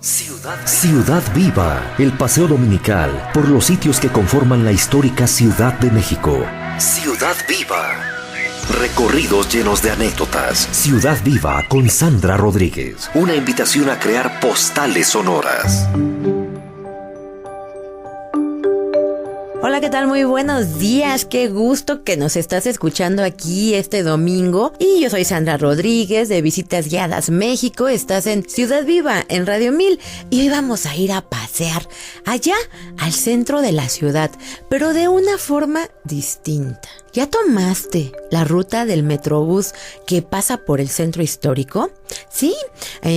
Ciudad Viva, el paseo dominical por los sitios que conforman la histórica Ciudad de México. Ciudad Viva. Recorridos llenos de anécdotas. Ciudad Viva con Sandra Rodríguez. Una invitación a crear postales sonoras. Hola, ¿qué tal? Muy buenos días. Qué gusto que nos estás escuchando aquí este domingo. Y yo soy Sandra Rodríguez de Visitas Guiadas México. Estás en Ciudad Viva, en Radio 1000. Y hoy vamos a ir a pasear allá al centro de la ciudad, pero de una forma distinta. ¿Ya tomaste la ruta del Metrobús que pasa por el centro histórico? Sí,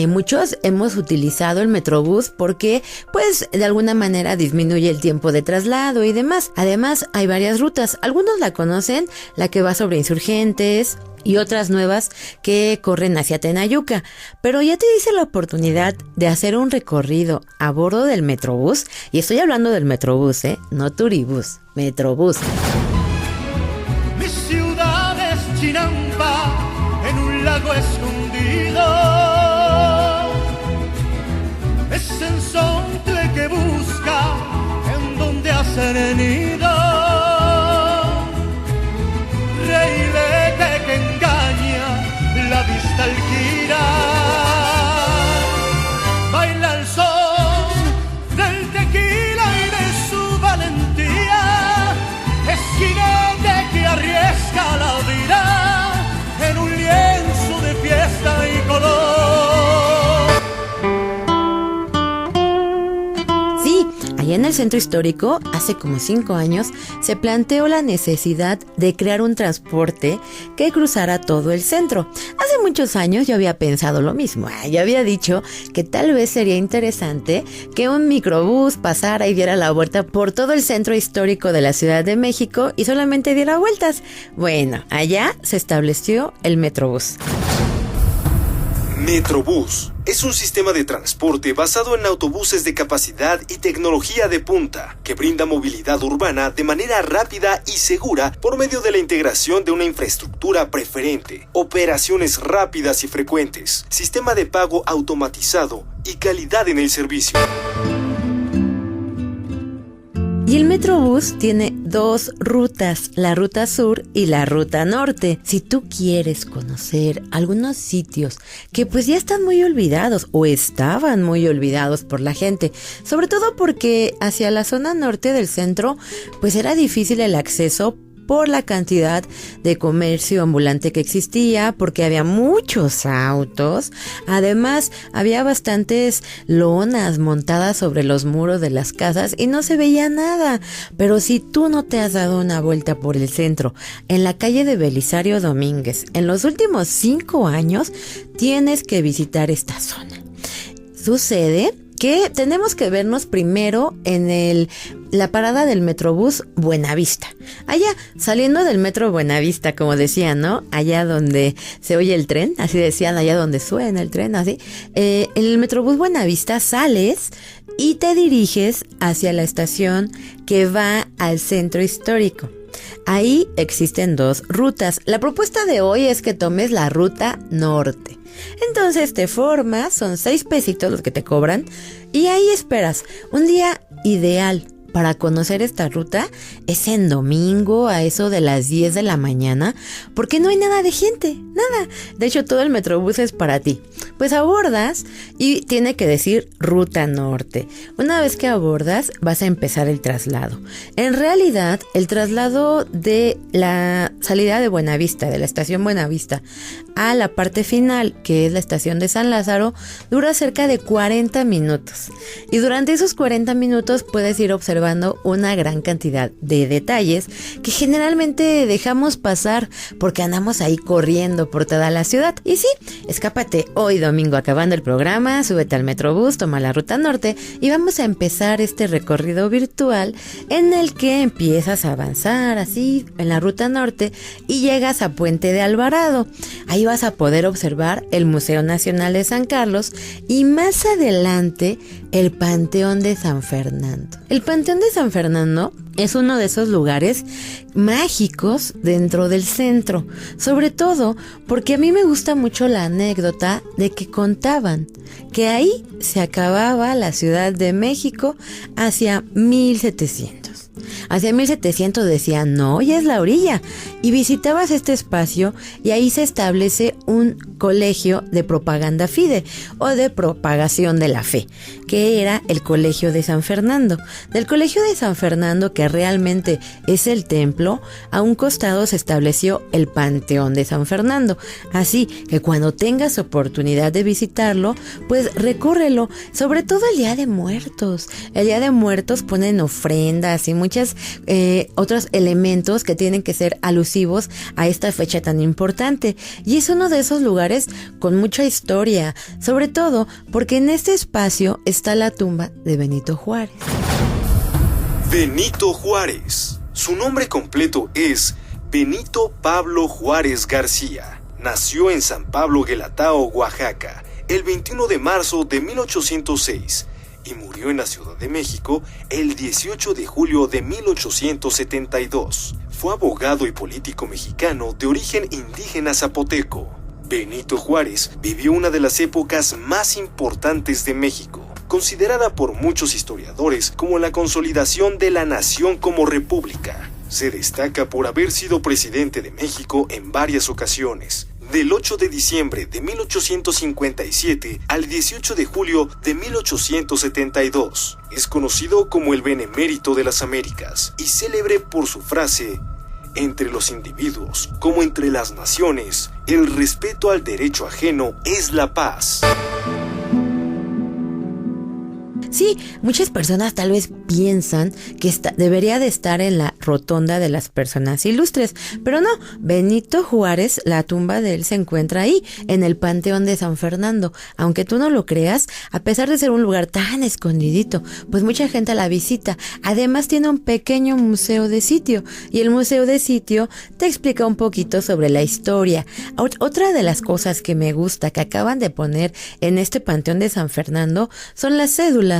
muchos hemos utilizado el Metrobús porque, pues, de alguna manera disminuye el tiempo de traslado y demás. Además, hay varias rutas. Algunos la conocen, la que va sobre Insurgentes, y otras nuevas que corren hacia Tenayuca. Pero ya te hice la oportunidad de hacer un recorrido a bordo del Metrobús. Y estoy hablando del Metrobús, no Turibús, Metrobús. Mi ciudad es Chinampa, en un lago escondido. Es Enzontle que busca en donde hacer nido. Reilete que engaña, la vista al girar. Baila el son del tequila y de su valentía. Es jinete que arriesga la vida en un lienzo de fiesta y color. Sí, allá en el centro histórico, hace como 5 años, se planteó la necesidad de crear un transporte que cruzara todo el centro. Hace muchos años yo había pensado lo mismo. Yo había dicho que tal vez sería interesante que un microbús pasara y diera la vuelta por todo el centro histórico de la Ciudad de México y solamente diera vueltas. Bueno, allá se estableció el Metrobús. Metrobús es un sistema de transporte basado en autobuses de capacidad y tecnología de punta que brinda movilidad urbana de manera rápida y segura por medio de la integración de una infraestructura preferente, operaciones rápidas y frecuentes, sistema de pago automatizado y calidad en el servicio. Y el Metrobús tiene 2 rutas, la ruta sur y la ruta norte. Si tú quieres conocer algunos sitios que pues ya están muy olvidados o estaban muy olvidados por la gente, sobre todo porque hacia la zona norte del centro pues era difícil el acceso por la cantidad de comercio ambulante que existía, porque había muchos autos. Además, había bastantes lonas montadas sobre los muros de las casas y no se veía nada. Pero si tú no te has dado una vuelta por el centro, en la calle de Belisario Domínguez, en los últimos 5 años, tienes que visitar esta zona. Sucede que tenemos que vernos primero en la parada del Metrobús Buenavista. Allá, saliendo del Metro Buenavista, como decían, ¿no? Allá donde se oye el tren, así decían, allá donde suena el tren, así. En el Metrobús Buenavista sales y te diriges hacia la estación que va al centro histórico. Ahí existen 2 rutas. La propuesta de hoy es que tomes la ruta norte. Entonces te formas, son 6 pesitos los que te cobran y ahí esperas. Un día ideal para conocer esta ruta es en domingo a eso de las 10 de la mañana, porque no hay nada de gente, nada. De hecho, todo el Metrobús es para ti. Pues abordas y tiene que decir ruta norte. Una vez que abordas, vas a empezar el traslado. En realidad, el traslado de la salida de Buenavista, de la estación Buenavista, a la parte final, que es la estación de San Lázaro, dura cerca de 40 minutos. Y durante esos 40 minutos puedes ir observando una gran cantidad de detalles que generalmente dejamos pasar porque andamos ahí corriendo por toda la ciudad. Y sí, escápate hoy domingo acabando el programa, súbete al Metrobús, toma la ruta norte y vamos a empezar este recorrido virtual en el que empiezas a avanzar así en la ruta norte y llegas a Puente de Alvarado. Ahí vas a poder observar el Museo Nacional de San Carlos y más adelante el Panteón de San Fernando. El Panteón de San Fernando Es uno de esos lugares mágicos dentro del centro, sobre todo porque a mí me gusta mucho la anécdota de que contaban que ahí se acababa la Ciudad de México hacia 1700. Hacia 1700 decían, no, ya es la orilla. Y visitabas este espacio y ahí se establece un colegio de propaganda fide o de propagación de la fe, que era el Colegio de San Fernando. Del Colegio de San Fernando, que realmente es el templo, a un costado se estableció el Panteón de San Fernando. Así que cuando tengas oportunidad de visitarlo, pues recórrelo, sobre todo el Día de Muertos. El Día de Muertos ponen ofrendas y muchos otros elementos que tienen que ser alusivos a esta fecha tan importante. Y es uno de esos lugares con mucha historia, sobre todo porque en este espacio está la tumba de Benito Juárez. Benito Juárez. Su nombre completo es Benito Pablo Juárez García. Nació en San Pablo Guelatao, Oaxaca, el 21 de marzo de 1806 y murió en la Ciudad de México el 18 de julio de 1872. Fue abogado y político mexicano de origen indígena zapoteco. Benito Juárez vivió una de las épocas más importantes de México, considerada por muchos historiadores como la consolidación de la nación como república. Se destaca por haber sido presidente de México en varias ocasiones, del 8 de diciembre de 1857 al 18 de julio de 1872. Es conocido como el Benemérito de las Américas y célebre por su frase: entre los individuos, como entre las naciones, el respeto al derecho ajeno es la paz. Sí, muchas personas tal vez piensan que debería de estar en la rotonda de las personas ilustres, pero no, Benito Juárez, la tumba de él se encuentra ahí, en el Panteón de San Fernando. Aunque tú no lo creas, a pesar de ser un lugar tan escondidito, pues mucha gente la visita. Además tiene un pequeño museo de sitio, y el museo de sitio te explica un poquito sobre la historia. Otra de las cosas que me gusta que acaban de poner en este Panteón de San Fernando son las cédulas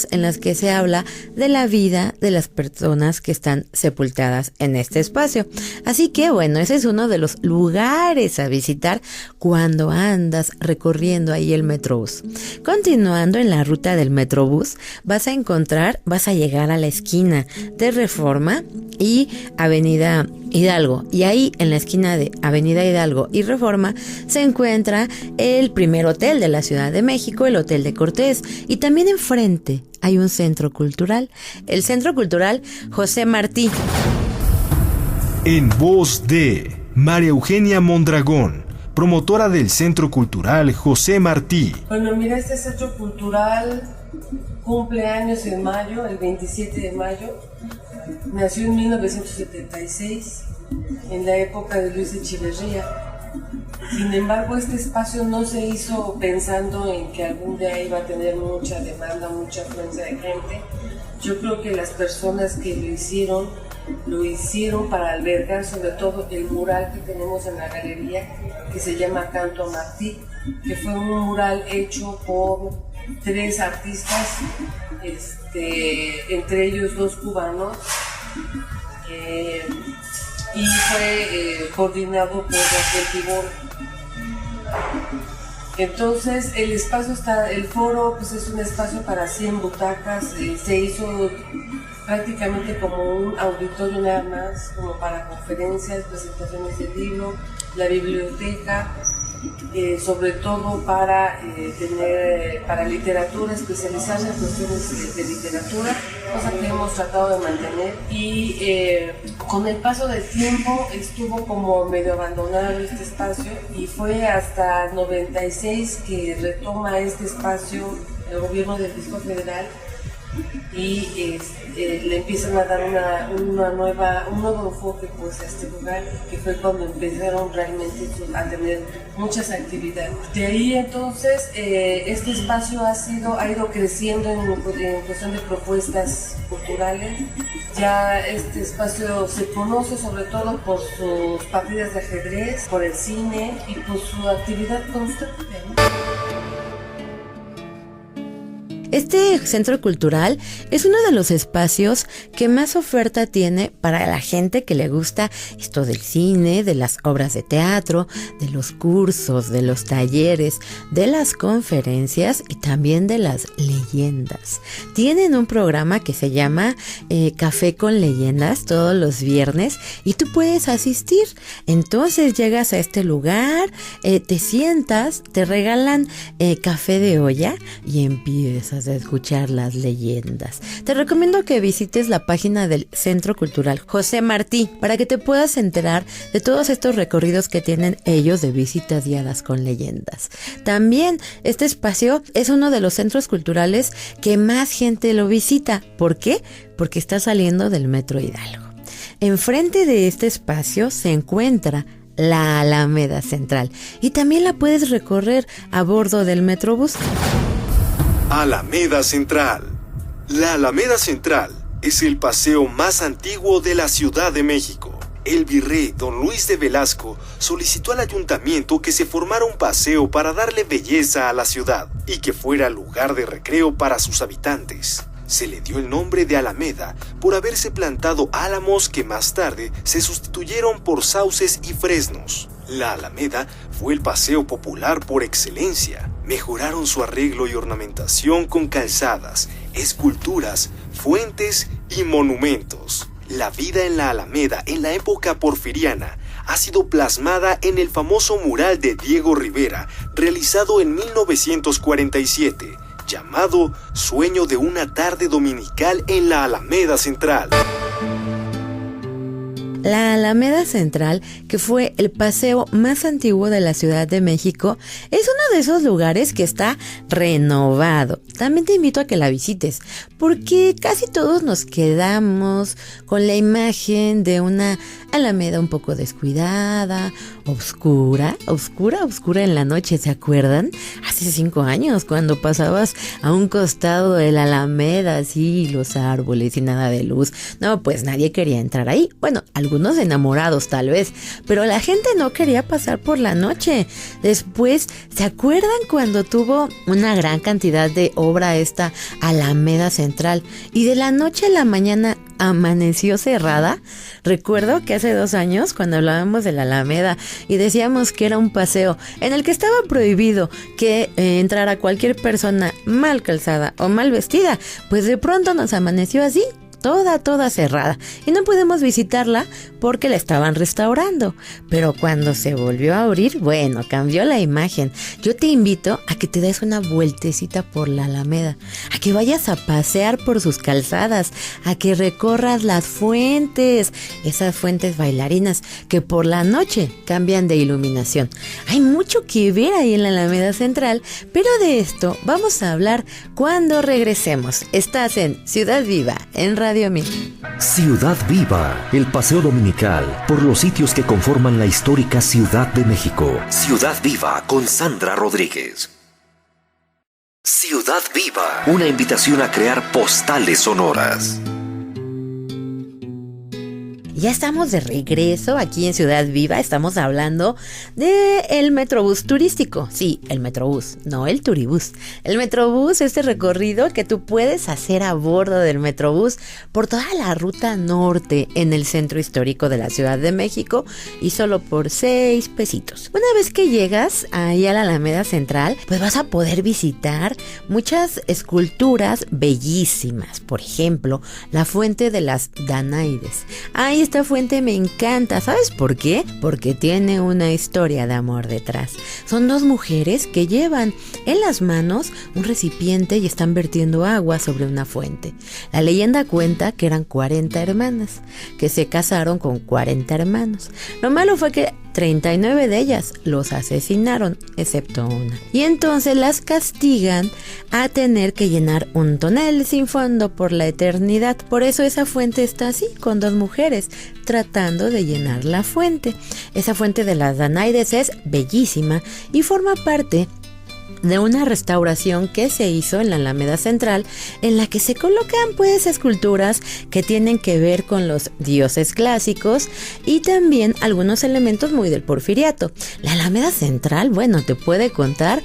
en las que se habla de la vida de las personas que están sepultadas en este espacio. Así que bueno, ese es uno de los lugares a visitar cuando andas recorriendo ahí el Metrobús. Continuando en la ruta del Metrobús, vas a llegar a la esquina de Reforma y Avenida Hidalgo, y ahí en la esquina de Avenida Hidalgo y Reforma se encuentra el primer hotel de la Ciudad de México, el Hotel de Cortés, y también enfrente hay un centro cultural, el Centro Cultural José Martí. En voz de María Eugenia Mondragón, promotora del Centro Cultural José Martí. Bueno, mira, este Centro Cultural cumple años en mayo, el 27 de mayo. Nació en 1976, en la época de Luis Echeverría. Sin embargo, este espacio no se hizo pensando en que algún día iba a tener mucha demanda, mucha afluencia de gente. Yo creo que las personas que lo hicieron para albergar sobre todo el mural que tenemos en la galería, que se llama Canto a Martí, que fue un mural hecho por 3 artistas, entre ellos 2 cubanos, y fue coordinado por Raquel Tibor. Entonces el foro pues es un espacio para 100 butacas, se hizo prácticamente como un auditorio nada más, como para conferencias, presentaciones de libro, la biblioteca, sobre todo para literatura, especializarse en cuestiones de literatura, cosa que hemos tratado de mantener, y con el paso del tiempo estuvo como medio abandonado este espacio, y fue hasta 96 que retoma este espacio el gobierno del Distrito Federal y le empiezan a dar un nuevo enfoque pues a este lugar, que fue cuando empezaron realmente a tener muchas actividades. De ahí entonces este espacio ha ido creciendo en cuestión de propuestas culturales. Ya este espacio se conoce sobre todo por sus partidas de ajedrez, por el cine y por su actividad constante, ¿no? Este centro cultural es uno de los espacios que más oferta tiene para la gente que le gusta esto del cine, de las obras de teatro, de los cursos, de los talleres, de las conferencias y también de las leyendas. Tienen un programa que se llama Café con Leyendas todos los viernes y tú puedes asistir. Entonces llegas a este lugar, te sientas, te regalan café de olla y empiezas a escuchar las leyendas. Te recomiendo que visites la página del Centro Cultural José Martí para que te puedas enterar de todos estos recorridos que tienen ellos de visitas guiadas con leyendas. También este espacio es uno de los centros culturales que más gente lo visita. ¿Por qué? Porque está saliendo del Metro Hidalgo. Enfrente de este espacio se encuentra la Alameda Central y también la puedes recorrer a bordo del Metrobús. Alameda Central. La Alameda Central es el paseo más antiguo de la Ciudad de México. El virrey don Luis de Velasco solicitó al ayuntamiento que se formara un paseo para darle belleza a la ciudad y que fuera lugar de recreo para sus habitantes. Se le dio el nombre de Alameda por haberse plantado álamos que más tarde se sustituyeron por sauces y fresnos. La Alameda fue el paseo popular por excelencia. Mejoraron su arreglo y ornamentación con calzadas, esculturas, fuentes y monumentos. La vida en la Alameda en la época porfiriana ha sido plasmada en el famoso mural de Diego Rivera, realizado en 1947, llamado Sueño de una tarde dominical en la Alameda Central. La Alameda Central, que fue el paseo más antiguo de la Ciudad de México, es uno de esos lugares que está renovado. También te invito a que la visites, porque casi todos nos quedamos con la imagen de una Alameda un poco descuidada, oscura en la noche, ¿se acuerdan? Hace 5 años, cuando pasabas a un costado de la Alameda, así, los árboles y nada de luz. No, pues nadie quería entrar ahí. Bueno, algunos enamorados tal vez, pero la gente no quería pasar por la noche. Después, ¿se acuerdan cuando tuvo una gran cantidad de obra esta Alameda Central y de la noche a la mañana amaneció cerrada? Recuerdo que hace 2 años, cuando hablábamos de la Alameda y decíamos que era un paseo en el que estaba prohibido que entrara cualquier persona mal calzada o mal vestida, pues de pronto nos amaneció así, toda cerrada, y no pudimos visitarla porque la estaban restaurando. Pero cuando se volvió a abrir, bueno, cambió la imagen. Yo te invito a que te des una vueltecita por la Alameda, a que vayas a pasear por sus calzadas, a que recorras las fuentes, esas fuentes bailarinas que por la noche cambian de iluminación. Hay mucho que ver ahí en la Alameda Central, pero de esto vamos a hablar cuando regresemos. Estás en Ciudad Viva, en Radio Mil. Ciudad Viva, el paseo dominical por los sitios que conforman la histórica Ciudad de México. Ciudad Viva con Sandra Rodríguez. Ciudad Viva, una invitación a crear postales sonoras. Ya estamos de regreso aquí en Ciudad Viva. Estamos hablando del Metrobús turístico. Sí, el Metrobús, no el Turibús. El Metrobús, este recorrido que tú puedes hacer a bordo del Metrobús por toda la ruta norte en el centro histórico de la Ciudad de México y solo por 6 pesitos. Una vez que llegas ahí a la Alameda Central, pues vas a poder visitar muchas esculturas bellísimas. Por ejemplo, la Fuente de las Danaides. Ahí esta fuente me encanta. ¿Sabes por qué? Porque tiene una historia de amor detrás. Son 2 mujeres que llevan en las manos un recipiente y están vertiendo agua sobre una fuente. La leyenda cuenta que eran 40 hermanas, que se casaron con 40 hermanos. Lo malo fue que 39 de ellas los asesinaron, excepto una. Y entonces las castigan a tener que llenar un tonel sin fondo por la eternidad. Por eso esa fuente está así, con 2 mujeres tratando de llenar la fuente. Esa fuente de las Danaides es bellísima y forma parte de una restauración que se hizo en la Alameda Central, en la que se colocan pues esculturas que tienen que ver con los dioses clásicos y también algunos elementos muy del porfiriato. La Alameda Central, bueno, te puede contar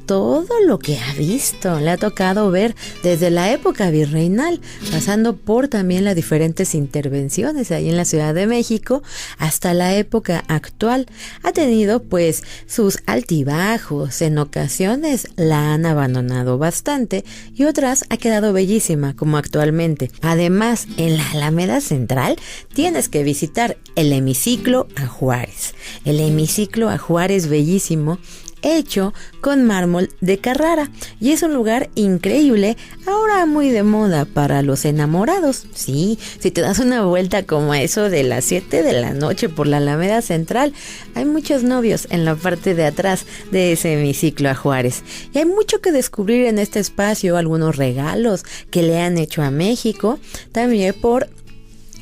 todo lo que ha visto. Le ha tocado ver desde la época virreinal, pasando por también las diferentes intervenciones ahí en la Ciudad de México, hasta la época actual. Ha tenido pues sus altibajos, en ocasiones la han abandonado bastante y otras ha quedado bellísima como actualmente. Además, en la Alameda Central tienes que visitar el hemiciclo a Juárez. El hemiciclo a Juárez bellísimo, hecho con mármol de Carrara, y es un lugar increíble, ahora muy de moda para los enamorados. Sí, si te das una vuelta como a eso de las 7 de la noche por la Alameda Central, hay muchos novios en la parte de atrás de ese hemiciclo a Juárez, y hay mucho que descubrir en este espacio, algunos regalos que le han hecho a México, también por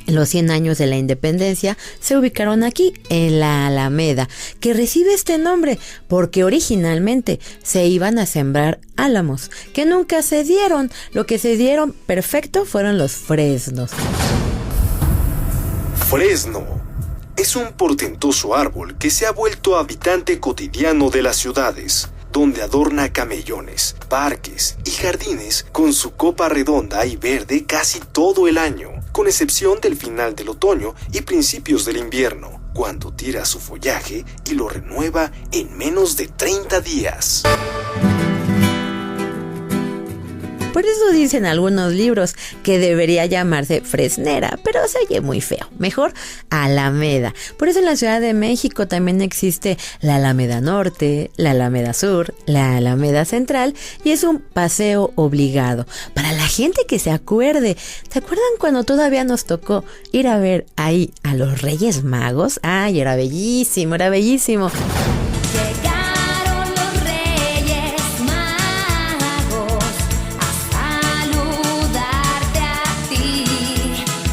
los 100 años de la independencia se ubicaron aquí, en la Alameda, que recibe este nombre porque originalmente se iban a sembrar álamos, que nunca se dieron. Lo que se dieron perfecto fueron los fresnos. Fresno es un portentoso árbol que se ha vuelto habitante cotidiano de las ciudades, donde adorna camellones, parques y jardines con su copa redonda y verde casi todo el año, con excepción del final del otoño y principios del invierno, cuando tira su follaje y lo renueva en menos de 30 días. Por eso dicen algunos libros que debería llamarse Fresnera, pero se oye muy feo. Mejor Alameda. Por eso en la Ciudad de México también existe la Alameda Norte, la Alameda Sur, la Alameda Central, y es un paseo obligado. Para la gente que se acuerde, ¿se acuerdan cuando todavía nos tocó ir a ver ahí a los Reyes Magos? Ay, era bellísimo, era bellísimo.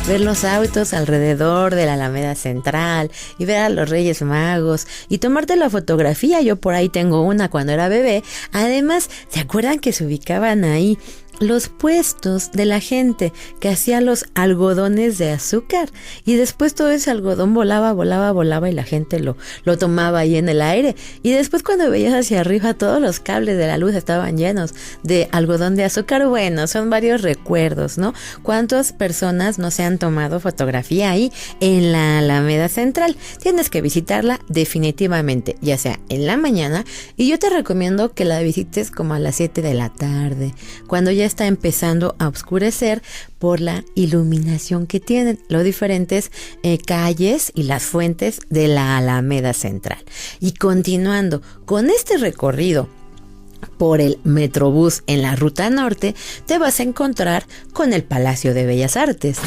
Ver los autos alrededor de la Alameda Central y ver a los Reyes Magos y tomarte la fotografía. Yo por ahí tengo una cuando era bebé. Además, ¿se acuerdan que se ubicaban ahí los puestos de la gente que hacía los algodones de azúcar? Y después todo ese algodón volaba y la gente lo tomaba ahí en el aire. Y después cuando veías hacia arriba, todos los cables de la luz estaban llenos de algodón de azúcar. Bueno, son varios recuerdos, ¿no? ¿Cuántas personas no se han tomado fotografía ahí en la Alameda Central? Tienes que visitarla definitivamente, ya sea en la mañana, y yo te recomiendo que la visites como a las 7 de la tarde, cuando ya está empezando a oscurecer por la iluminación que tienen los diferentes calles y las fuentes de la Alameda Central. Y continuando con este recorrido por el Metrobús en la Ruta Norte, te vas a encontrar con el Palacio de Bellas Artes.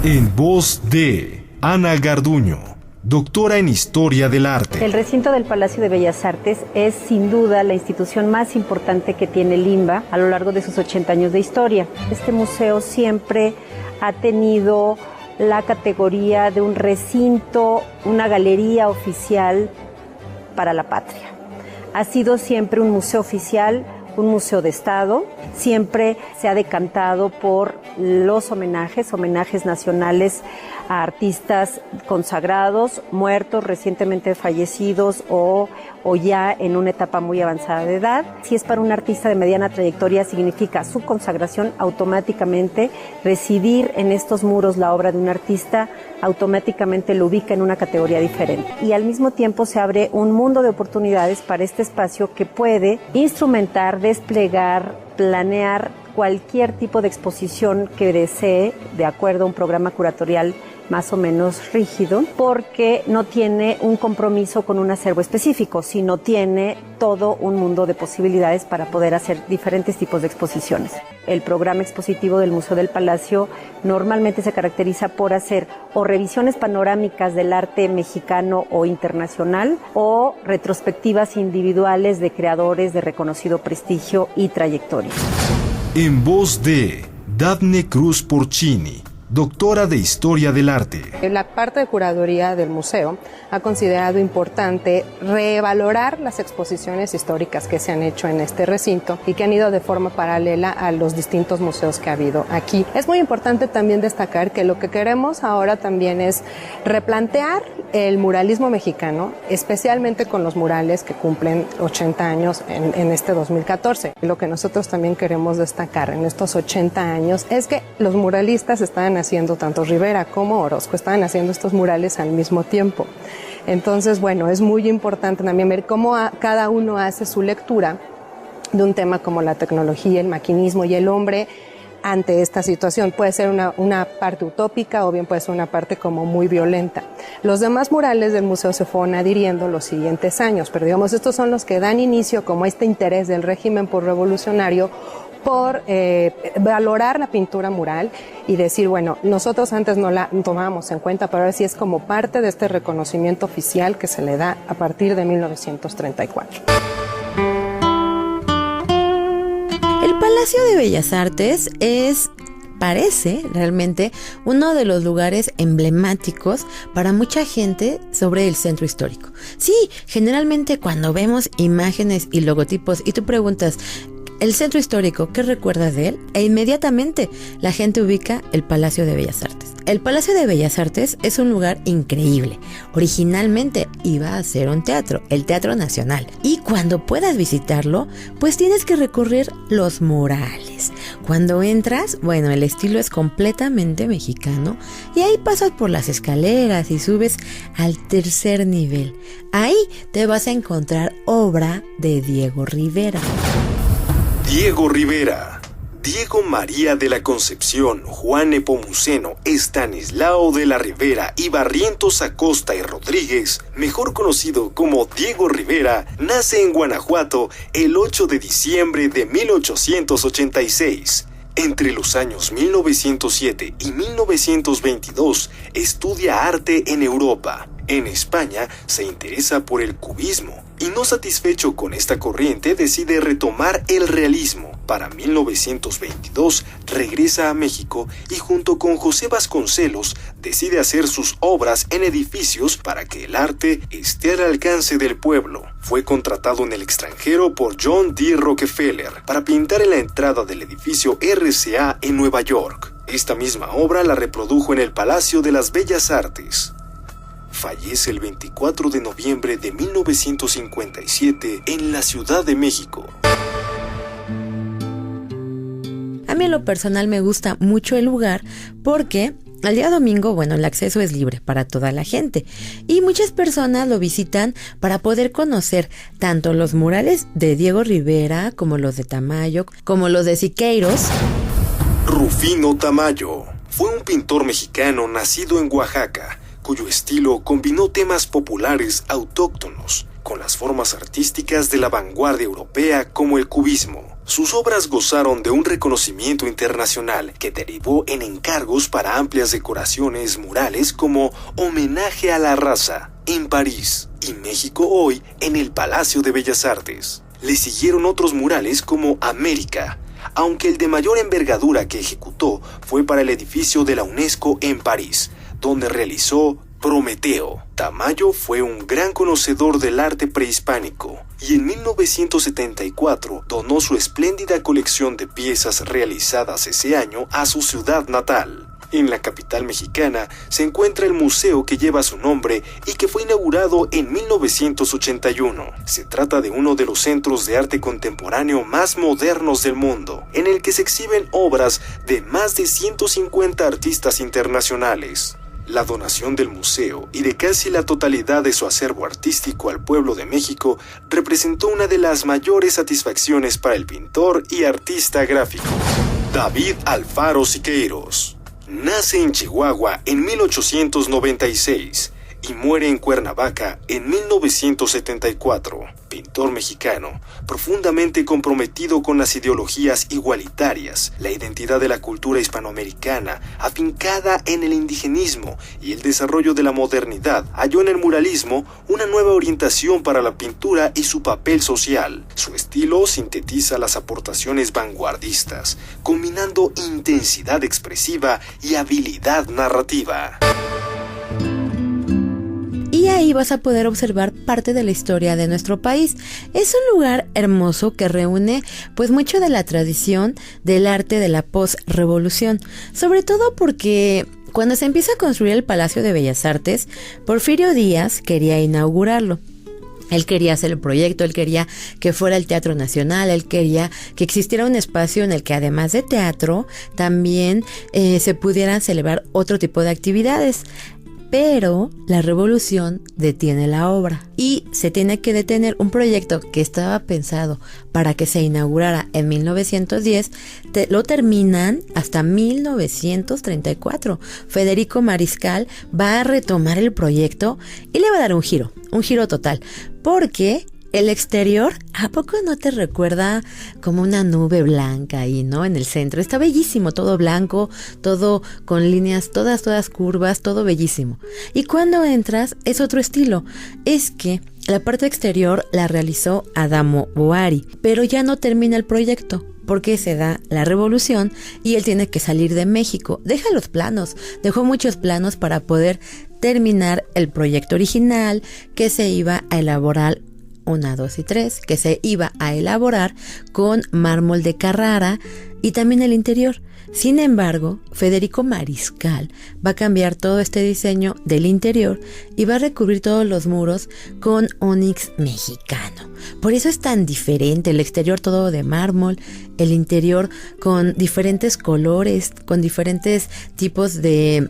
En voz de Ana Garduño, doctora en Historia del Arte. El recinto del Palacio de Bellas Artes es sin duda la institución más importante que tiene Limba a lo largo de sus 80 años de historia. Este museo siempre ha tenido la categoría de un recinto, una galería oficial para la patria. Ha sido siempre un museo oficial, un museo de Estado. Siempre se ha decantado por los homenajes nacionales a artistas consagrados, muertos, recientemente fallecidos o ya en una etapa muy avanzada de edad. Si es para un artista de mediana trayectoria, significa su consagración automáticamente. Residir en estos muros la obra de un artista automáticamente lo ubica en una categoría diferente. Y al mismo tiempo se abre un mundo de oportunidades para este espacio que puede instrumentar, desplegar, planear cualquier tipo de exposición que desee, de acuerdo a un programa curatorial más o menos rígido, porque no tiene un compromiso con un acervo específico, sino tiene todo un mundo de posibilidades para poder hacer diferentes tipos de exposiciones. El programa expositivo del Museo del Palacio normalmente se caracteriza por hacer o revisiones panorámicas del arte mexicano o internacional, o retrospectivas individuales de creadores de reconocido prestigio y trayectoria. En voz de Daphne Cruz Porcini, doctora de Historia del Arte. La parte de curaduría del museo ha considerado importante revalorar las exposiciones históricas que se han hecho en este recinto y que han ido de forma paralela a los distintos museos que ha habido aquí. Es muy importante también destacar que lo que queremos ahora también es replantear el muralismo mexicano, especialmente con los murales que cumplen 80 años en este 2014. Lo que nosotros también queremos destacar en estos 80 años es que los muralistas estaban haciendo, tanto Rivera como Orozco, estaban haciendo estos murales al mismo tiempo. Entonces, bueno, es muy importante también ver cómo cada uno hace su lectura de un tema como la tecnología, el maquinismo y el hombre ante esta situación. Puede ser una parte utópica o bien puede ser una parte como muy violenta. Los demás murales del museo se fueron adhiriendo los siguientes años, pero digamos, estos son los que dan inicio como este interés del régimen postrevolucionario por valorar la pintura mural y decir, bueno, nosotros antes no la tomábamos en cuenta, pero ahora sí es como parte de este reconocimiento oficial que se le da a partir de 1934. El Palacio de Bellas Artes parece realmente uno de los lugares emblemáticos para mucha gente sobre el centro histórico. Sí, generalmente cuando vemos imágenes y logotipos y tú preguntas, el centro histórico, ¿qué recuerdas de él? E inmediatamente la gente ubica el Palacio de Bellas Artes. El Palacio de Bellas Artes es un lugar increíble. Originalmente iba a ser un teatro, el Teatro Nacional. Y cuando puedas visitarlo, pues tienes que recorrer los murales. Cuando entras, bueno, el estilo es completamente mexicano y ahí pasas por las escaleras y subes al tercer nivel. Ahí te vas a encontrar obra de Diego Rivera. Diego Rivera, Diego María de la Concepción, Juan Nepomuceno, Estanislao de la Rivera y Barrientos Acosta y Rodríguez, mejor conocido como Diego Rivera, nace en Guanajuato el 8 de diciembre de 1886. Entre los años 1907 y 1922 estudia arte en Europa. En España se interesa por el cubismo y no satisfecho con esta corriente decide retomar el realismo. Para 1922 regresa a México y junto con José Vasconcelos decide hacer sus obras en edificios para que el arte esté al alcance del pueblo. Fue contratado en el extranjero por John D. Rockefeller para pintar en la entrada del edificio RCA en Nueva York. Esta misma obra la reprodujo en el Palacio de las Bellas Artes. Fallece el 24 de noviembre de 1957 en la Ciudad de México. A mí en lo personal me gusta mucho el lugar porque al día domingo, bueno, el acceso es libre para toda la gente y muchas personas lo visitan para poder conocer tanto los murales de Diego Rivera como los de Tamayo, como los de Siqueiros. Rufino Tamayo fue un pintor mexicano nacido en Oaxaca, cuyo estilo combinó temas populares autóctonos con las formas artísticas de la vanguardia europea como el cubismo. Sus obras gozaron de un reconocimiento internacional que derivó en encargos para amplias decoraciones murales como Homenaje a la Raza en París y México Hoy en el Palacio de Bellas Artes. Le siguieron otros murales como América, aunque el de mayor envergadura que ejecutó fue para el edificio de la UNESCO en París, donde realizó Prometeo. Tamayo fue un gran conocedor del arte prehispánico y en 1974 donó su espléndida colección de piezas realizadas ese año a su ciudad natal. En la capital mexicana se encuentra el museo que lleva su nombre y que fue inaugurado en 1981. Se trata de uno de los centros de arte contemporáneo más modernos del mundo, en el que se exhiben obras de más de 150 artistas internacionales. La donación del museo y de casi la totalidad de su acervo artístico al pueblo de México representó una de las mayores satisfacciones para el pintor y artista gráfico. David Alfaro Siqueiros nace en Chihuahua en 1896. y muere en Cuernavaca en 1974. Pintor mexicano, profundamente comprometido con las ideologías igualitarias, la identidad de la cultura hispanoamericana, afincada en el indigenismo y el desarrollo de la modernidad, halló en el muralismo una nueva orientación para la pintura y su papel social. Su estilo sintetiza las aportaciones vanguardistas, combinando intensidad expresiva y habilidad narrativa. Y ahí vas a poder observar parte de la historia de nuestro país. Es un lugar hermoso que reúne pues mucho de la tradición del arte de la posrevolución, sobre todo porque cuando se empieza a construir el Palacio de Bellas Artes, Porfirio Díaz quería inaugurarlo. Él quería hacer el proyecto, él quería que fuera el Teatro Nacional, él quería que existiera un espacio en el que además de teatro también se pudieran celebrar otro tipo de actividades. Pero la revolución detiene la obra y se tiene que detener un proyecto que estaba pensado para que se inaugurara en 1910, lo terminan hasta 1934. Federico Mariscal va a retomar el proyecto y le va a dar un giro total, porque el exterior, ¿a poco no te recuerda como una nube blanca ahí, no? En el centro. Está bellísimo, todo blanco, todo con líneas, todas curvas, todo bellísimo. Y cuando entras, es otro estilo. Es que la parte exterior la realizó Adamo Boari, pero ya no termina el proyecto, porque se da la revolución y él tiene que salir de México. Deja los planos, dejó muchos planos para poder terminar el proyecto original que se iba a elaborar 1, 2 y 3, que se iba a elaborar con mármol de Carrara y también el interior. Sin embargo, Federico Mariscal va a cambiar todo este diseño del interior y va a recubrir todos los muros con ónix mexicano. Por eso es tan diferente, el exterior todo de mármol, el interior con diferentes colores, con diferentes tipos de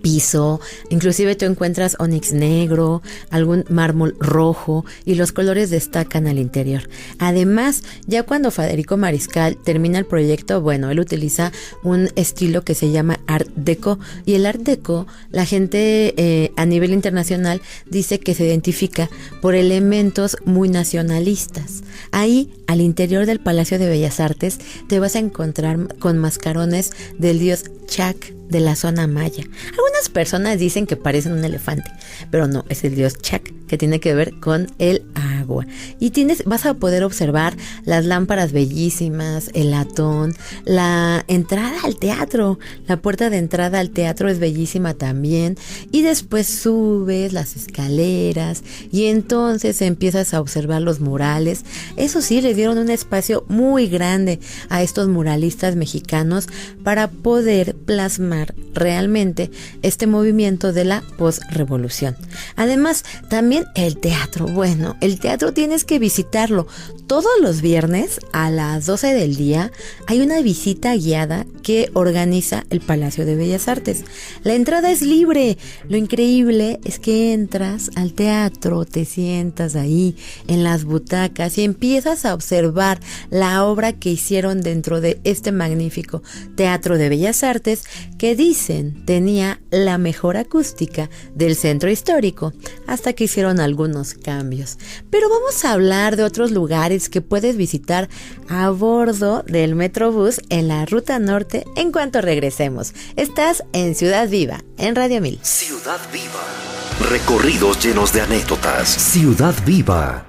piso, inclusive tú encuentras ónix negro, algún mármol rojo y los colores destacan al interior. Además, ya cuando Federico Mariscal termina el proyecto, bueno, él utiliza un estilo que se llama Art Deco, y el Art Deco, la gente a nivel internacional dice que se identifica por elementos muy nacionalistas. Ahí, al interior del Palacio de Bellas Artes, te vas a encontrar con mascarones del dios Chac de la zona maya. Algunas personas dicen que parecen un elefante, pero no, es el dios Chac, que tiene que ver con el agua. Y vas a poder observar las lámparas bellísimas, el latón, la entrada al teatro, la puerta de entrada al teatro es bellísima también, y después subes las escaleras y entonces empiezas a observar los murales. Eso sí, le dieron un espacio muy grande a estos muralistas mexicanos para poder plasmar realmente este movimiento de la posrevolución. Además, también el teatro. Bueno, el teatro tienes que visitarlo. Todos los viernes a las 12 del día hay una visita guiada que organiza el Palacio de Bellas Artes. La entrada es libre. Lo increíble es que entras al teatro, te sientas ahí en las butacas y empiezas a observar la obra que hicieron dentro de este magnífico Teatro de Bellas Artes, que dicen tenía la mejor acústica del centro histórico, hasta que hicieron algunos cambios. Pero vamos a hablar de otros lugares que puedes visitar a bordo del Metrobús en la Ruta Norte en cuanto regresemos. Estás en Ciudad Viva, en Radio 1000. Ciudad Viva. Recorridos llenos de anécdotas. Ciudad Viva.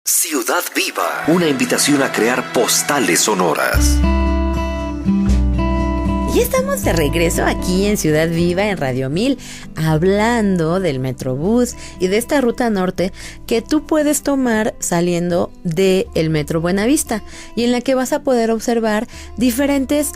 Ciudad Viva. Una invitación a crear postales sonoras. Y estamos de regreso aquí en Ciudad Viva, en Radio 1000, hablando del Metrobús y de esta ruta norte que tú puedes tomar saliendo del Metro Buenavista, y en la que vas a poder observar diferentes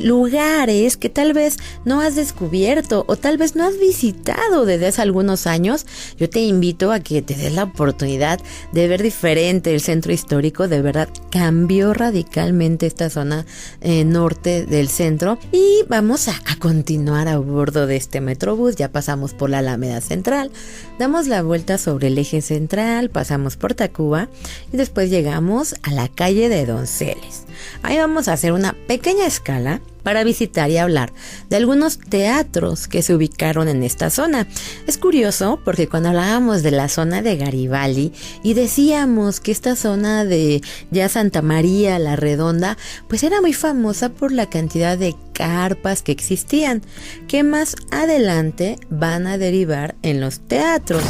lugares que tal vez no has descubierto o tal vez no has visitado desde hace algunos años. Yo te invito a que te des la oportunidad de ver diferente el centro histórico. De verdad cambió radicalmente esta zona norte del centro. Y vamos a continuar a bordo de este Metrobús. Ya pasamos por la Alameda Central, damos la vuelta sobre el eje central, pasamos por Tacuba y después llegamos a la calle de Donceles. Ahí vamos a hacer una pequeña escala para visitar y hablar de algunos teatros que se ubicaron en esta zona. Es curioso porque cuando hablábamos de la zona de Garibaldi y decíamos que esta zona de ya Santa María la Redonda pues era muy famosa por la cantidad de carpas que existían, que más adelante van a derivar en los teatros.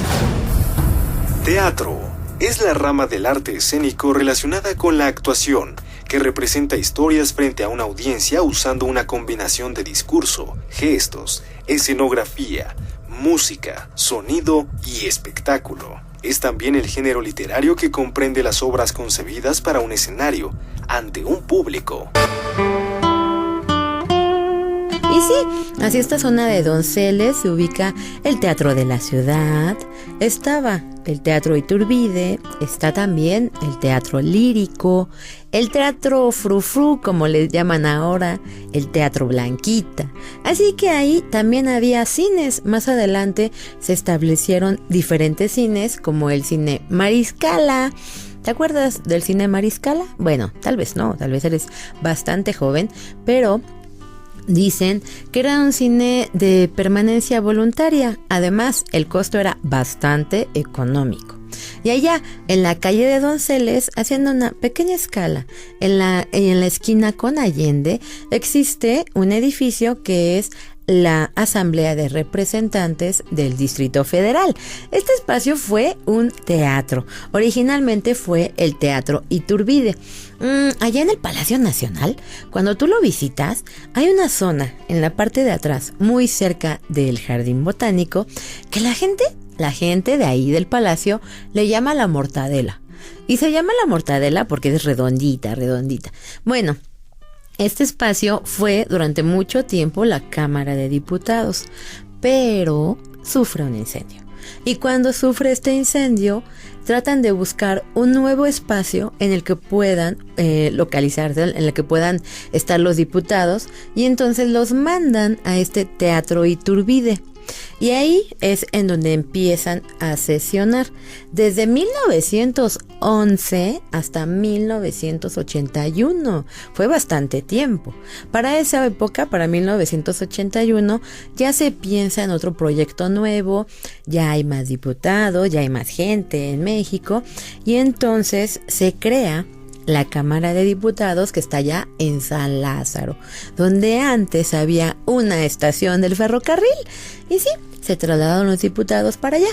Teatro es la rama del arte escénico relacionada con la actuación, que representa historias frente a una audiencia usando una combinación de discurso, gestos, escenografía, música, sonido y espectáculo. Es también el género literario que comprende las obras concebidas para un escenario, ante un público. Y sí, hacia esta zona de Donceles se ubica el Teatro de la Ciudad, estaba el Teatro Iturbide, está también el Teatro Lírico, el Teatro Frufru, como les llaman ahora, el Teatro Blanquita. Así que ahí también había cines. Más adelante se establecieron diferentes cines, como el Cine Mariscala. ¿Te acuerdas del Cine Mariscala? Bueno, tal vez no, tal vez eres bastante joven, pero dicen que era un cine de permanencia voluntaria. Además, el costo era bastante económico. Y allá, en la calle de Donceles, haciendo una pequeña escala, en la esquina con Allende, existe un edificio que es la Asamblea de Representantes del Distrito Federal. Este espacio fue un teatro. Originalmente fue el Teatro Iturbide. Allá en el Palacio Nacional, cuando tú lo visitas, hay una zona en la parte de atrás, muy cerca del Jardín Botánico, que la gente de ahí del palacio le llama la Mortadela. Y se llama la Mortadela porque es redondita. Bueno, este espacio fue durante mucho tiempo la Cámara de Diputados, pero sufre un incendio. Y cuando sufre este incendio, tratan de buscar un nuevo espacio en el que puedan localizarse, en el que puedan estar los diputados, y entonces los mandan a este Teatro Iturbide. Y ahí es en donde empiezan a sesionar. Desde 1911 hasta 1981. Fue bastante tiempo. Para esa época, para 1981, ya se piensa en otro proyecto nuevo. Ya hay más diputados, ya hay más gente en México. Y entonces se crea la Cámara de Diputados, que está allá en San Lázaro, donde antes había una estación del ferrocarril. Y sí, se trasladaron los diputados para allá.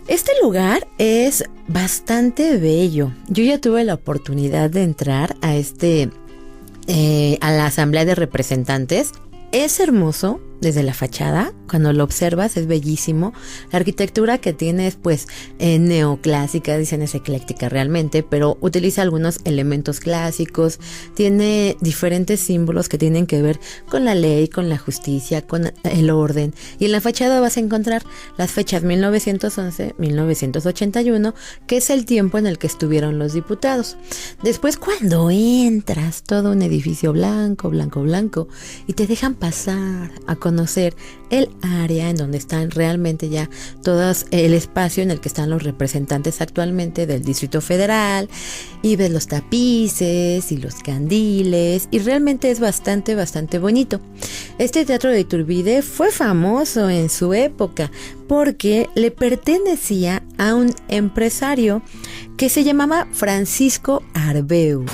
Este lugar es bastante bello. Yo ya tuve la oportunidad de entrar a a la Asamblea de Representantes. Es hermoso desde la fachada, cuando lo observas es bellísimo. La arquitectura que tiene es pues neoclásica, dicen es ecléctica realmente, pero utiliza algunos elementos clásicos, tiene diferentes símbolos que tienen que ver con la ley, con la justicia, con el orden. Y en la fachada vas a encontrar las fechas 1911, 1981, que es el tiempo en el que estuvieron los diputados. Después, cuando entras, todo un edificio blanco, y te dejan pasar a conocer el área en donde están realmente ya todos, el espacio en el que están los representantes actualmente del Distrito Federal, y ves los tapices y los candiles, y realmente es bastante bonito. Este Teatro de Iturbide fue famoso en su época porque le pertenecía a un empresario que se llamaba Francisco Arbeu.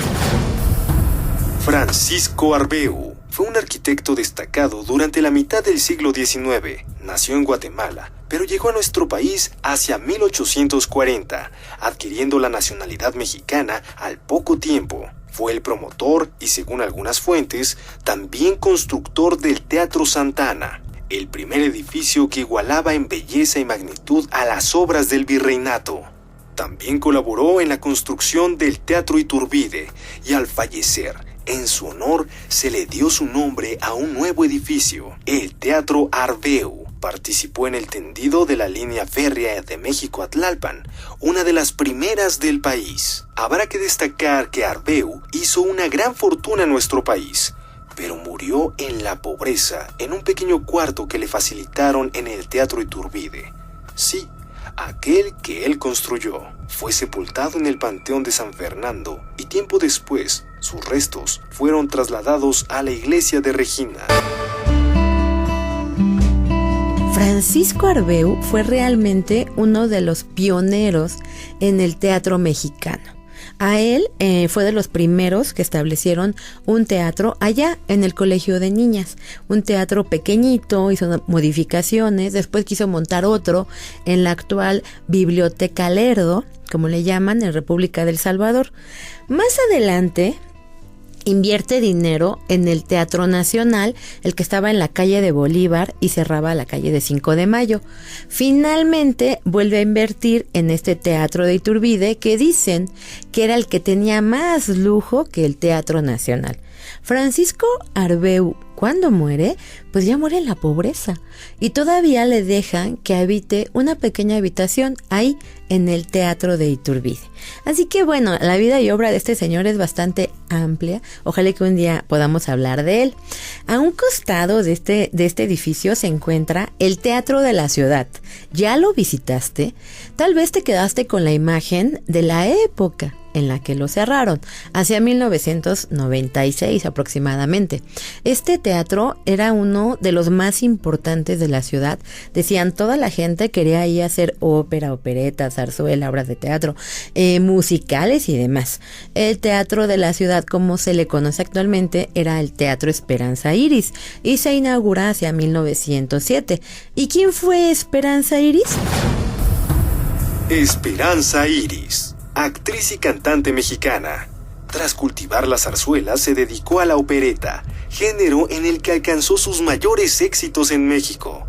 Francisco Arbeu fue un arquitecto destacado durante la mitad del siglo XIX. Nació en Guatemala, pero llegó a nuestro país hacia 1840, adquiriendo la nacionalidad mexicana al poco tiempo. Fue el promotor y, según algunas fuentes, también constructor del Teatro Santa Ana, el primer edificio que igualaba en belleza y magnitud a las obras del virreinato. También colaboró en la construcción del Teatro Iturbide y, al fallecer, en su honor se le dio su nombre a un nuevo edificio, el Teatro Arbeu. Participó en el tendido de la línea férrea de México a Tlalpan, una de las primeras del país. Habrá que destacar que Arbeu hizo una gran fortuna en nuestro país, pero murió en la pobreza en un pequeño cuarto que le facilitaron en el Teatro Iturbide. Sí, aquel que él construyó. Fue sepultado en el Panteón de San Fernando y tiempo después Sus restos fueron trasladados a la iglesia de Regina. Francisco Arbeu fue realmente uno de los pioneros en el teatro mexicano. A él fue de los primeros que establecieron un teatro allá en el Colegio de Niñas. Un teatro pequeñito, hizo modificaciones, después quiso montar otro en la actual Biblioteca Lerdo, como le llaman, en República del Salvador. Más adelante invierte dinero en el Teatro Nacional, el que estaba en la calle de Bolívar y cerraba la calle de 5 de Mayo. Finalmente vuelve a invertir en este Teatro de Iturbide, que dicen que era el que tenía más lujo que el Teatro Nacional. Francisco Arbeu, cuando muere, pues ya muere en la pobreza y todavía le dejan que habite una pequeña habitación ahí en el Teatro de Iturbide. Así que bueno, la vida y obra de este señor es bastante amplia. Ojalá que un día podamos hablar de él. A un costado de este edificio se encuentra el Teatro de la Ciudad. ¿Ya lo visitaste? Tal vez te quedaste con la imagen de la época en la que lo cerraron, hacia 1996 aproximadamente. Este teatro era uno de los más importantes de la ciudad. Decían, toda la gente quería ir a hacer ópera, opereta, zarzuela, obras de teatro, musicales y demás. El Teatro de la Ciudad, como se le conoce actualmente, era el Teatro Esperanza Iris y se inaugura hacia 1907. ¿Y quién fue Esperanza Iris? Esperanza Iris, actriz y cantante mexicana. Tras cultivar la zarzuela, se dedicó a la opereta, género en el que alcanzó sus mayores éxitos en México,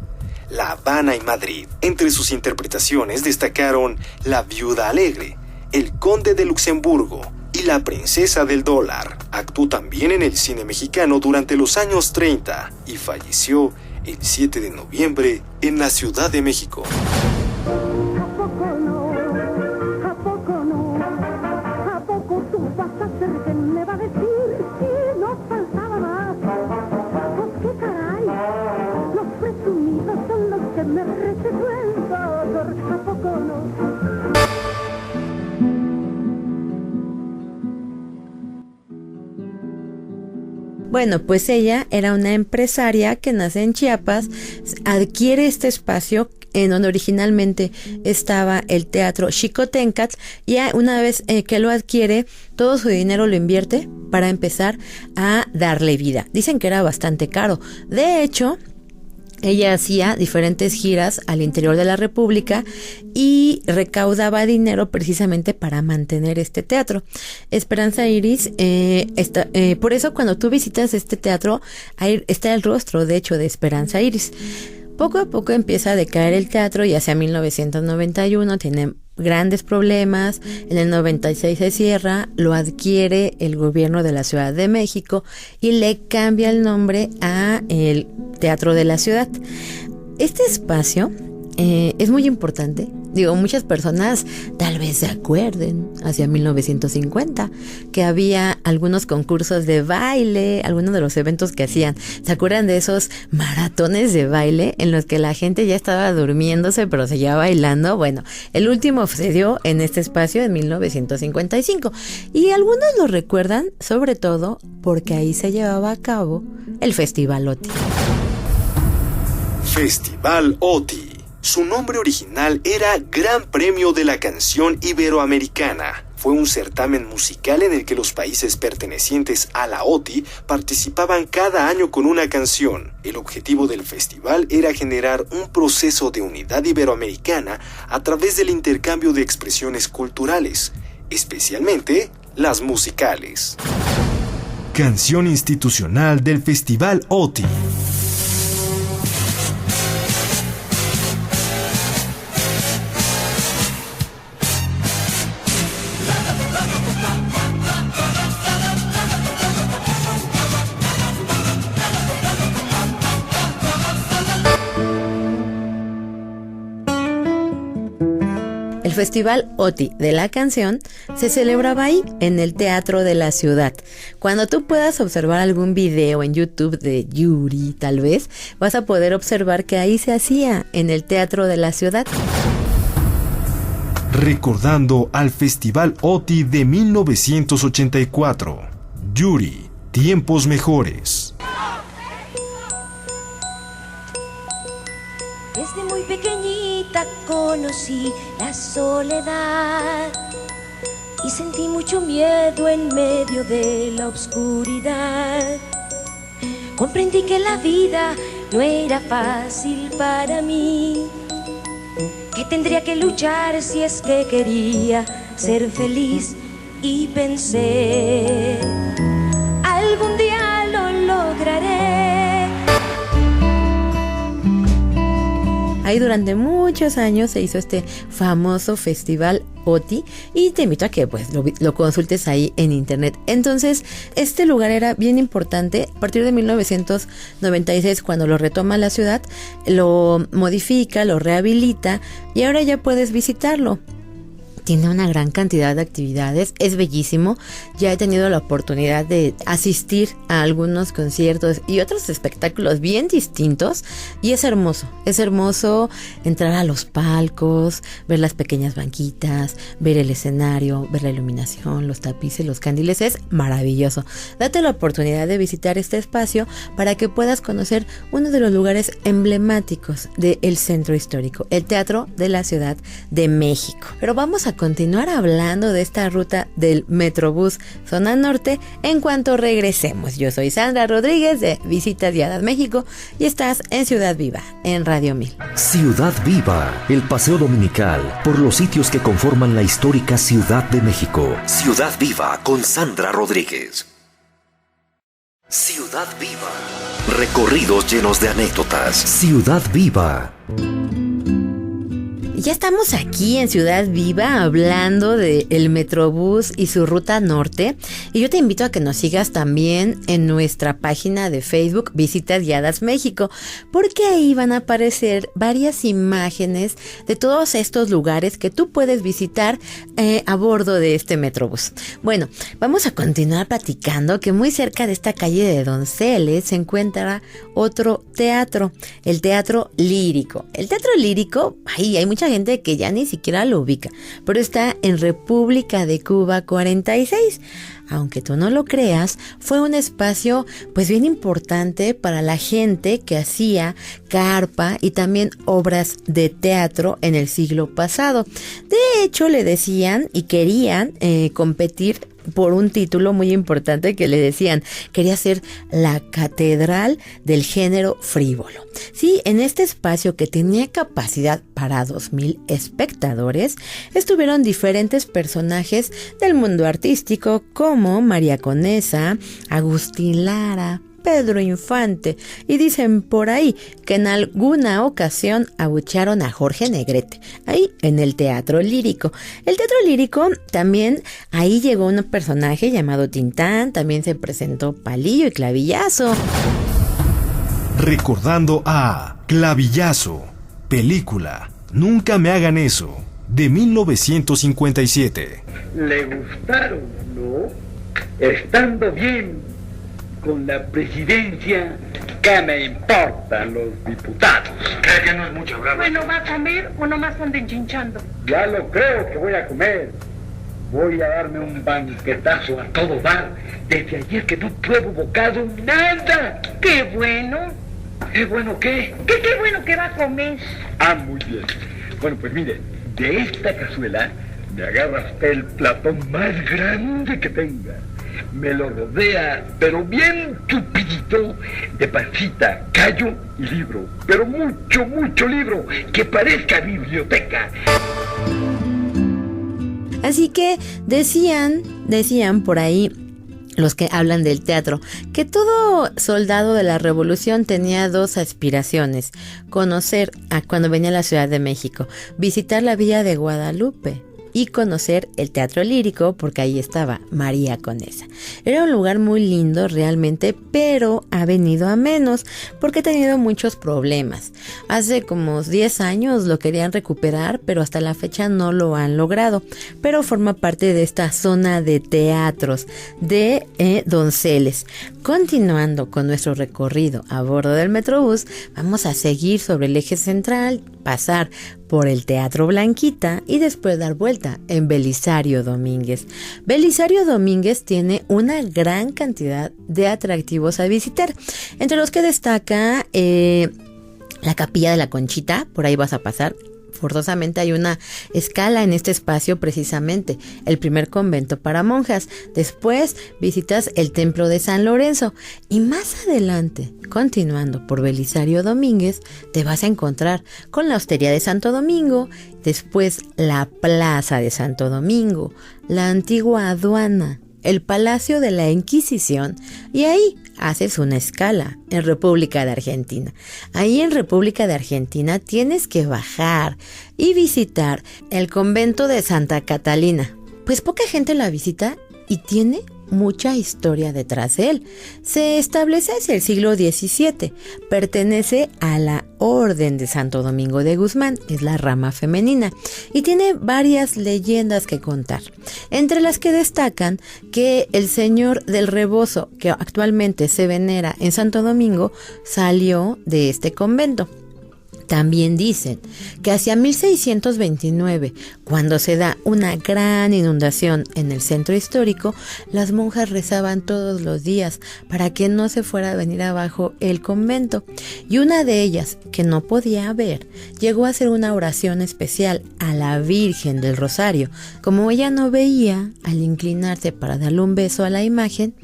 La Habana y Madrid. Entre sus interpretaciones destacaron La Viuda Alegre, El Conde de Luxemburgo y La Princesa del Dólar. Actuó también en el cine mexicano durante los años 30 y falleció el 7 de noviembre en la Ciudad de México. Bueno, pues ella era una empresaria que nace en Chiapas, adquiere este espacio en donde originalmente estaba el Teatro Xicoténcatl, y una vez que lo adquiere, todo su dinero lo invierte para empezar a darle vida. Dicen que era bastante caro. De hecho, ella hacía diferentes giras al interior de la República y recaudaba dinero precisamente para mantener este teatro. Esperanza Iris, por eso cuando tú visitas este teatro, ahí está el rostro, de hecho, de Esperanza Iris. Poco a poco empieza a decaer el teatro y hacia 1991 tiene grandes problemas. En el 96 se cierra, lo adquiere el gobierno de la Ciudad de México y le cambia el nombre a el Teatro de la Ciudad. Este espacio es muy importante. Digo, muchas personas tal vez se acuerden hacia 1950 que había algunos concursos de baile, algunos de los eventos que hacían. ¿Se acuerdan de esos maratones de baile en los que la gente ya estaba durmiéndose pero seguía bailando? Bueno, el último se dio en este espacio en 1955 y algunos lo recuerdan sobre todo porque ahí se llevaba a cabo el Festival OTI. Festival OTI. Su nombre original era Gran Premio de la Canción Iberoamericana. Fue un certamen musical en el que los países pertenecientes a la OTI participaban cada año con una canción. El objetivo del festival era generar un proceso de unidad iberoamericana a través del intercambio de expresiones culturales, especialmente las musicales. Canción institucional del Festival OTI. El Festival OTI de la canción se celebraba ahí, en el Teatro de la Ciudad. Cuando tú puedas observar algún video en YouTube de Yuri, tal vez, vas a poder observar que ahí se hacía, en el Teatro de la Ciudad. Recordando al Festival OTI de 1984. Yuri, tiempos mejores. Desde muy pequeñita conocí la soledad y sentí mucho miedo en medio de la oscuridad. Comprendí que la vida no era fácil para mí, que tendría que luchar si es que quería ser feliz, y pensé, algún día lo lograré. Ahí durante muchos años se hizo este famoso festival OTI y te invito a que pues lo consultes ahí en internet. Entonces este lugar era bien importante. A partir de 1996, cuando lo retoma la ciudad, lo modifica, lo rehabilita y ahora ya puedes visitarlo. Tiene una gran cantidad de actividades, es bellísimo. Ya he tenido la oportunidad de asistir a algunos conciertos y otros espectáculos bien distintos y es hermoso entrar a los palcos, ver las pequeñas banquitas, ver el escenario, ver la iluminación, los tapices, los candiles, es maravilloso. Date la oportunidad de visitar este espacio para que puedas conocer uno de los lugares emblemáticos del centro histórico, el Teatro de la Ciudad de México. Pero vamos a continuar hablando de esta ruta del Metrobús Zona Norte en cuanto regresemos. Yo soy Sandra Rodríguez de Visitas Guiadas México y estás en Ciudad Viva, en Radio 1000. Ciudad Viva, el paseo dominical por los sitios que conforman la histórica Ciudad de México. Ciudad Viva con Sandra Rodríguez. Ciudad Viva. Recorridos llenos de anécdotas. Ciudad Viva. Ya estamos aquí en Ciudad Viva hablando del Metrobús y su ruta norte y yo te invito a que nos sigas también en nuestra página de Facebook Visitas Guiadas México, porque ahí van a aparecer varias imágenes de todos estos lugares que tú puedes visitar a bordo de este Metrobús. Bueno, vamos a continuar platicando que muy cerca de esta calle de Donceles se encuentra otro teatro, el Teatro Lírico. El Teatro Lírico, ahí hay mucha gente que ya ni siquiera lo ubica, pero está en República de Cuba 46. Aunque tú no lo creas, fue un espacio pues bien importante para la gente que hacía carpa y también obras de teatro en el siglo pasado. De hecho, le decían y querían competir por un título muy importante que le decían, quería ser la catedral del género frívolo. Sí, en este espacio que tenía capacidad para 2,000 espectadores, estuvieron diferentes personajes del mundo artístico como María Conesa, Agustín Lara, Pedro Infante, y dicen por ahí que en alguna ocasión abuchearon a Jorge Negrete, ahí en el Teatro Lírico. El Teatro Lírico también, ahí llegó un personaje llamado Tintán, también se presentó Palillo y Clavillazo. Recordando a Clavillazo, película Nunca me hagan eso, de 1957. Le gustaron, ¿no? Estando bien con la presidencia, ¿qué me importan los diputados? ¿Cree que no es mucho hablar? Bueno, ¿va a comer o nomás anden chinchando? Ya lo creo que voy a comer. Voy a darme un banquetazo a todo dar. Desde ayer que no pruebo bocado, nada. ¡Qué bueno! ¿Qué bueno qué? ¿Qué bueno que va a comer? Ah, muy bien. Bueno, pues mire, de esta cazuela me agarra usted el platón más grande que tenga. Me lo rodea, pero bien chupidito, de pancita, callo y libro. Pero mucho, mucho libro, que parezca biblioteca. Así que decían por ahí los que hablan del teatro, que todo soldado de la revolución tenía dos aspiraciones: conocer a cuando venía a la Ciudad de México, visitar la Villa de Guadalupe y conocer el Teatro Lírico, porque ahí estaba María Conesa. Era un lugar muy lindo realmente, pero ha venido a menos porque ha tenido muchos problemas. Hace como 10 años lo querían recuperar, pero hasta la fecha no lo han logrado. Pero forma parte de esta zona de teatros de Donceles. Continuando con nuestro recorrido a bordo del Metrobús, vamos a seguir sobre el eje central, pasar por el Teatro Blanquita y después dar vuelta en Belisario Domínguez. Belisario Domínguez tiene una gran cantidad de atractivos a visitar, entre los que destaca la Capilla de la Conchita. Por ahí vas a pasar. Forzosamente hay una escala en este espacio, precisamente el primer convento para monjas. Después visitas el templo de San Lorenzo y más adelante, continuando por Belisario Domínguez, te vas a encontrar con la Hostería de Santo Domingo, después la Plaza de Santo Domingo, la antigua aduana, el Palacio de la Inquisición, y ahí haces una escala en República de Argentina. Ahí en República de Argentina tienes que bajar y visitar el convento de Santa Catalina. Pues poca gente la visita y tiene mucha historia detrás de él. Se establece hacia el siglo XVII, pertenece a la Orden de Santo Domingo de Guzmán, es la rama femenina, y tiene varias leyendas que contar, entre las que destacan que el Señor del Rebozo, que actualmente se venera en Santo Domingo, salió de este convento. También dicen que hacia 1629, cuando se da una gran inundación en el centro histórico, las monjas rezaban todos los días para que no se fuera a venir abajo el convento. Y una de ellas, que no podía ver, llegó a hacer una oración especial a la Virgen del Rosario. Como ella no veía, al inclinarse para darle un beso a la imagen,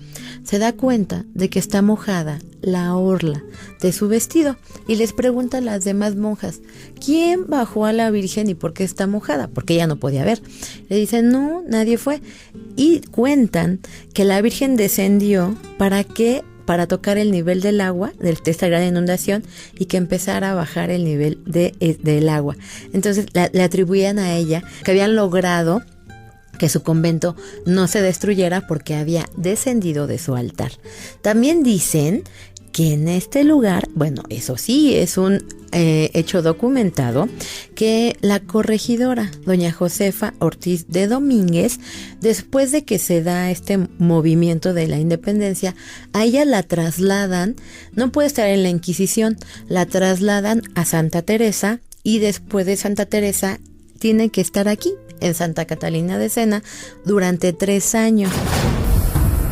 se da cuenta de que está mojada la orla de su vestido y les pregunta a las demás monjas, ¿quién bajó a la Virgen y por qué está mojada? Porque ella no podía ver. Le dicen, no, nadie fue. Y cuentan que la Virgen descendió para tocar el nivel del agua de esta gran inundación y que empezara a bajar el nivel del agua. Entonces le atribuían a ella que habían logrado que su convento no se destruyera porque había descendido de su altar. También dicen que en este lugar, bueno, eso sí, es un hecho documentado, que la corregidora, doña Josefa Ortiz de Domínguez, después de que se da este movimiento de la independencia, a ella la trasladan, no puede estar en la Inquisición, la trasladan a Santa Teresa y después de Santa Teresa tiene que estar aquí, en Santa Catalina de Sena, durante 3 años.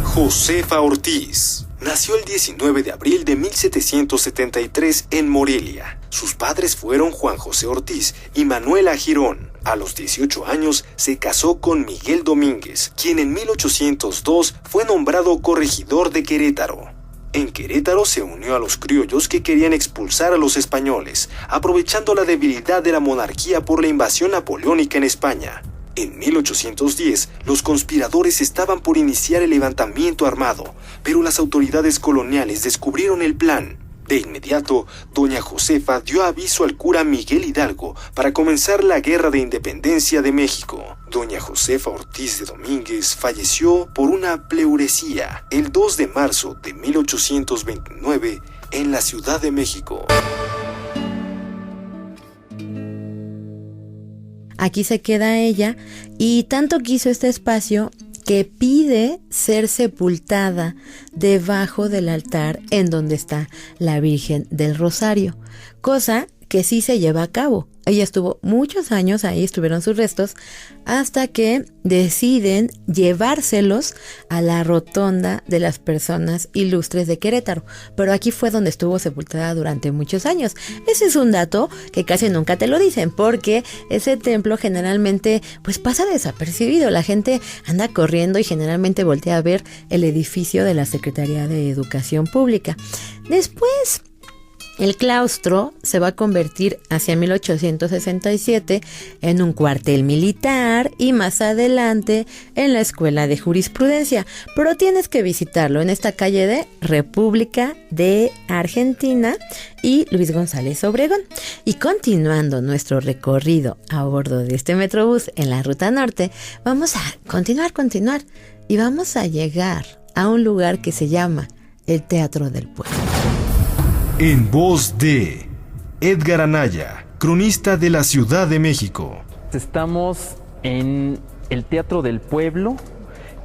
Josefa Ortiz nació el 19 de abril de 1773 en Morelia. Sus padres fueron Juan José Ortiz y Manuela Girón. A los 18 años se casó con Miguel Domínguez, quien en 1802 fue nombrado corregidor de Querétaro. En Querétaro se unió a los criollos que querían expulsar a los españoles, aprovechando la debilidad de la monarquía por la invasión napoleónica en España. En 1810, los conspiradores estaban por iniciar el levantamiento armado, pero las autoridades coloniales descubrieron el plan. De inmediato, doña Josefa dio aviso al cura Miguel Hidalgo para comenzar la Guerra de Independencia de México. Doña Josefa Ortiz de Domínguez falleció por una pleuresía el 2 de marzo de 1829 en la Ciudad de México. Aquí se queda ella y tanto quiso este espacio que pide ser sepultada debajo del altar en donde está la Virgen del Rosario, cosa que sí se lleva a cabo. Ella estuvo muchos años ahí, estuvieron sus restos, hasta que deciden llevárselos a la rotonda de las personas ilustres de Querétaro. Pero aquí fue donde estuvo sepultada durante muchos años. Ese es un dato que casi nunca te lo dicen, porque ese templo generalmente pues pasa desapercibido. La gente anda corriendo y generalmente voltea a ver el edificio de la Secretaría de Educación Pública. Después, el claustro se va a convertir hacia 1867 en un cuartel militar y más adelante en la Escuela de Jurisprudencia, pero tienes que visitarlo en esta calle de República de Argentina y Luis González Obregón. Y continuando nuestro recorrido a bordo de este Metrobús en la Ruta Norte, vamos a continuar y vamos a llegar a un lugar que se llama el Teatro del Pueblo. En voz de Edgar Anaya, cronista de la Ciudad de México. Estamos en el Teatro del Pueblo,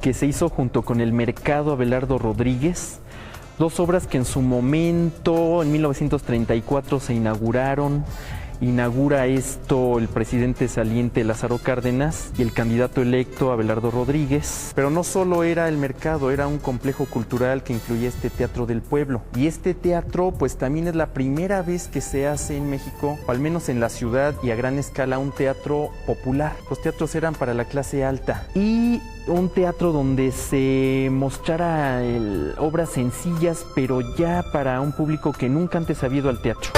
que se hizo junto con el Mercado Abelardo Rodríguez. 2 obras que en su momento, en 1934, se inauguraron Inaugura esto el presidente saliente Lázaro Cárdenas y el candidato electo Abelardo Rodríguez. Pero no solo era el mercado, era un complejo cultural que incluía este Teatro del Pueblo. Y este teatro pues también es la primera vez que se hace en México, o al menos en la ciudad y a gran escala, un teatro popular. Los teatros eran para la clase alta y un teatro donde se mostrara obras sencillas, pero ya para un público que nunca antes había ido al teatro.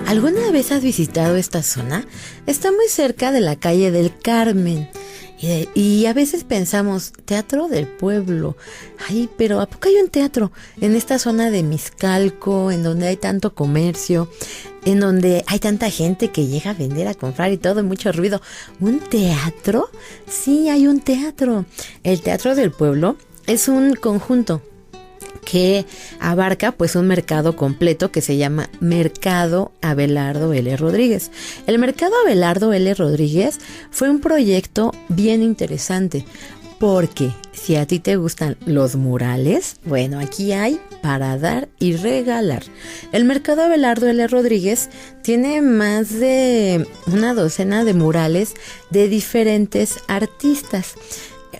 ¿Alguna vez has visitado esta zona? Está muy cerca de la calle del Carmen. Y a veces pensamos, Teatro del Pueblo. Ay, pero ¿a poco hay un teatro en esta zona de Mixcalco, en donde hay tanto comercio, en donde hay tanta gente que llega a vender, a comprar y todo, mucho ruido? ¿Un teatro? Sí, hay un teatro. El Teatro del Pueblo es un conjunto que abarca pues un mercado completo que se llama Mercado Abelardo L. Rodríguez. El Mercado Abelardo L. Rodríguez fue un proyecto bien interesante porque si a ti te gustan los murales, bueno, aquí hay para dar y regalar. El Mercado Abelardo L. Rodríguez tiene más de una docena de murales de diferentes artistas.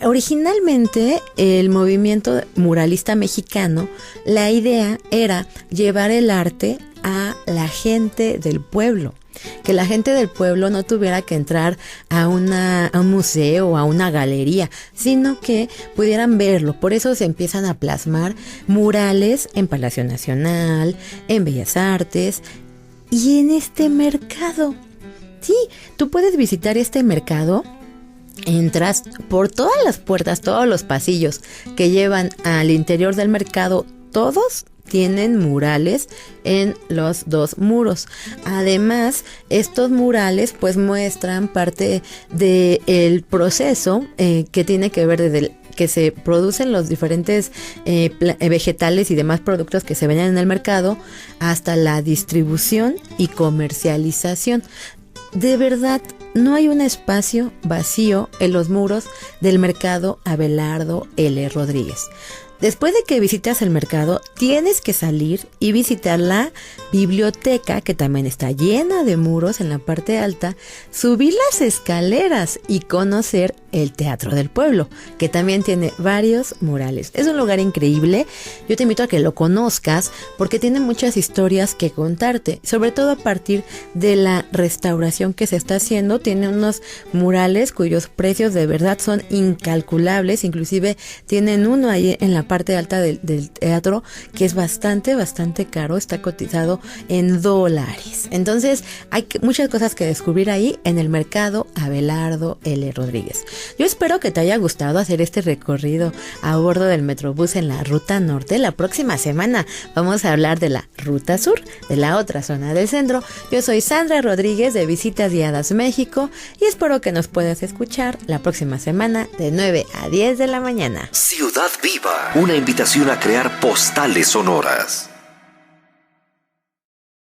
Originalmente, el movimiento muralista mexicano, la idea era llevar el arte a la gente del pueblo. Que la gente del pueblo no tuviera que entrar a un museo o a una galería, sino que pudieran verlo. Por eso se empiezan a plasmar murales en Palacio Nacional, en Bellas Artes y en este mercado. Sí, tú puedes visitar este mercado. Entras por todas las puertas, todos los pasillos que llevan al interior del mercado, todos tienen murales en los dos muros. Además, estos murales pues muestran parte del proceso que tiene que ver desde que se producen los diferentes vegetales y demás productos que se venden en el mercado hasta la distribución y comercialización. De verdad, no hay un espacio vacío en los muros del Mercado Abelardo L. Rodríguez. Después de que visitas el mercado, tienes que salir y visitar la biblioteca, que también está llena de muros en la parte alta, subir las escaleras y conocer el Teatro del Pueblo, que también tiene varios murales. Es un lugar increíble. Yo te invito a que lo conozcas porque tiene muchas historias que contarte, sobre todo a partir de la restauración que se está haciendo. Tiene unos murales cuyos precios de verdad son incalculables, inclusive tienen uno ahí en la parte alta del teatro que es bastante caro, está cotizado en $. Entonces hay muchas cosas que descubrir ahí en el Mercado Abelardo L. Rodríguez. Yo espero que te haya gustado hacer este recorrido a bordo del Metrobús en la Ruta Norte. La próxima semana vamos a hablar de la Ruta Sur, de la otra zona del centro. Yo soy Sandra Rodríguez de Visitas Guiadas México y espero que nos puedas escuchar la próxima semana de 9 a 10 de la mañana. Ciudad Viva, una invitación a crear postales sonoras.